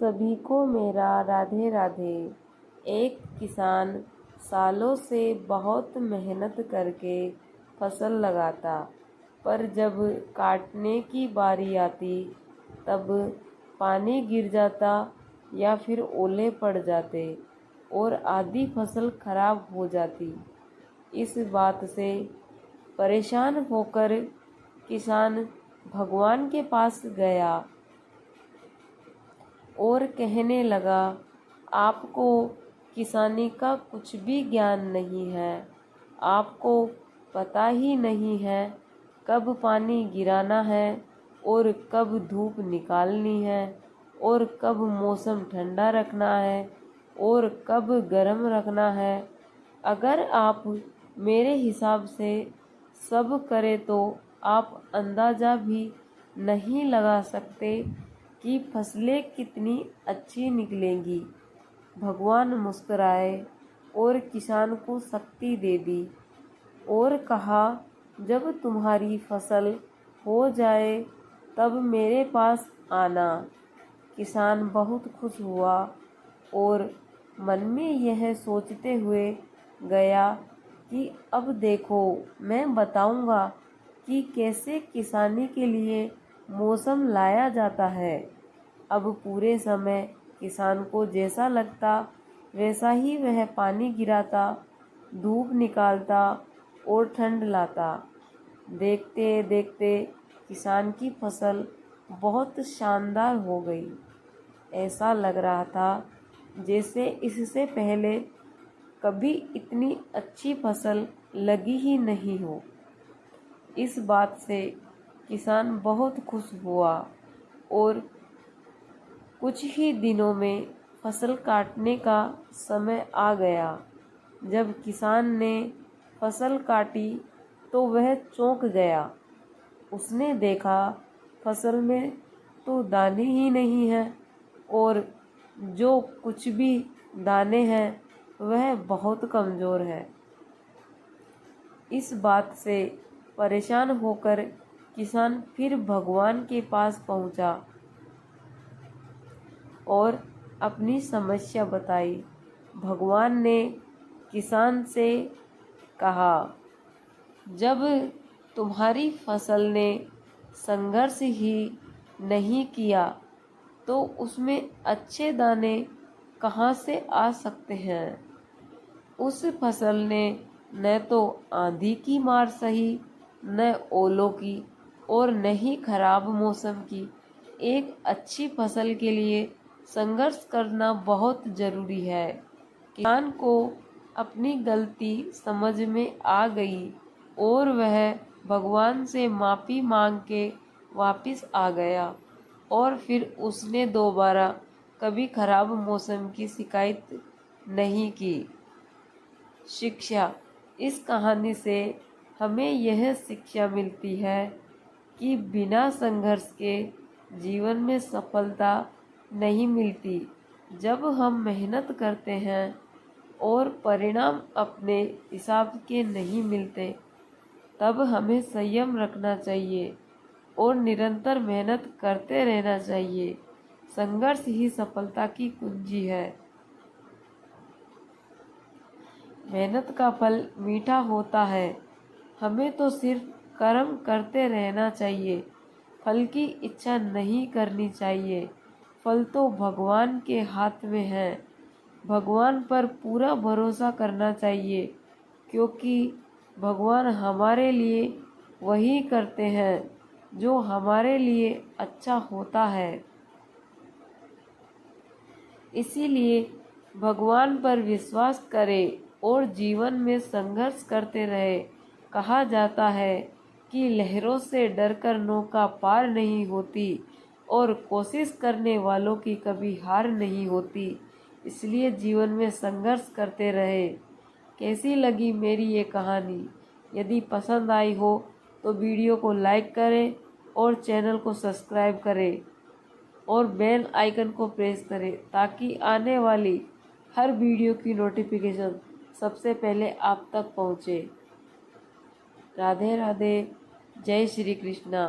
सभी को मेरा राधे राधे। एक किसान सालों से बहुत मेहनत करके फसल लगाता, पर जब काटने की बारी आती तब पानी गिर जाता या फिर ओले पड़ जाते और आधी फसल खराब हो जाती। इस बात से परेशान होकर किसान भगवान के पास गया और कहने लगा, आपको किसानी का कुछ भी ज्ञान नहीं है। आपको पता ही नहीं है कब पानी गिराना है और कब धूप निकालनी है और कब मौसम ठंडा रखना है और कब गर्म रखना है। अगर आप मेरे हिसाब से सब करें तो आप अंदाज़ा भी नहीं लगा सकते कि फसलें कितनी अच्छी निकलेंगी। भगवान मुस्कुराए और किसान को शक्ति दे दी और कहा, जब तुम्हारी फसल हो जाए तब मेरे पास आना। किसान बहुत खुश हुआ और मन में यह सोचते हुए गया कि अब देखो, मैं बताऊंगा कि कैसे किसानी के लिए मौसम लाया जाता है। अब पूरे समय किसान को जैसा लगता वैसा ही वह पानी गिराता, धूप निकालता और ठंड लाता। देखते देखते किसान की फसल बहुत शानदार हो गई। ऐसा लग रहा था जैसे इससे पहले कभी इतनी अच्छी फसल लगी ही नहीं हो। इस बात से किसान बहुत खुश हुआ और कुछ ही दिनों में फसल काटने का समय आ गया। जब किसान ने फसल काटी तो वह चौंक गया। उसने देखा फसल में तो दाने ही नहीं हैं और जो कुछ भी दाने हैं वह बहुत कमज़ोर है। इस बात से परेशान होकर किसान फिर भगवान के पास पहुंचा और अपनी समस्या बताई। भगवान ने किसान से कहा, जब तुम्हारी फसल ने संघर्ष ही नहीं किया तो उसमें अच्छे दाने कहाँ से आ सकते हैं। उस फसल ने न तो आंधी की मार सही, न ओलों की और न ही खराब मौसम की। एक अच्छी फसल के लिए संघर्ष करना बहुत ज़रूरी है। किसान को अपनी गलती समझ में आ गई और वह भगवान से माफ़ी मांग के वापस आ गया और फिर उसने दोबारा कभी खराब मौसम की शिकायत नहीं की। शिक्षा। इस कहानी से हमें यह शिक्षा मिलती है कि बिना संघर्ष के जीवन में सफलता नहीं मिलती। जब हम मेहनत करते हैं और परिणाम अपने हिसाब के नहीं मिलते, तब हमें संयम रखना चाहिए और निरंतर मेहनत करते रहना चाहिए। संघर्ष ही सफलता की कुंजी है। मेहनत का फल मीठा होता है। हमें तो सिर्फ कर्म करते रहना चाहिए, फल की इच्छा नहीं करनी चाहिए। फल तो भगवान के हाथ में है। भगवान पर पूरा भरोसा करना चाहिए, क्योंकि भगवान हमारे लिए वही करते हैं जो हमारे लिए अच्छा होता है। इसीलिए भगवान पर विश्वास करें और जीवन में संघर्ष करते रहे। कहा जाता है कि लहरों से डरकर नौका पार नहीं होती और कोशिश करने वालों की कभी हार नहीं होती। इसलिए जीवन में संघर्ष करते रहे। कैसी लगी मेरी ये कहानी? यदि पसंद आई हो तो वीडियो को लाइक करें और चैनल को सब्सक्राइब करें और बेल आइकन को प्रेस करें ताकि आने वाली हर वीडियो की नोटिफिकेशन सबसे पहले आप तक पहुँचे। राधे राधे। जय श्री कृष्णा।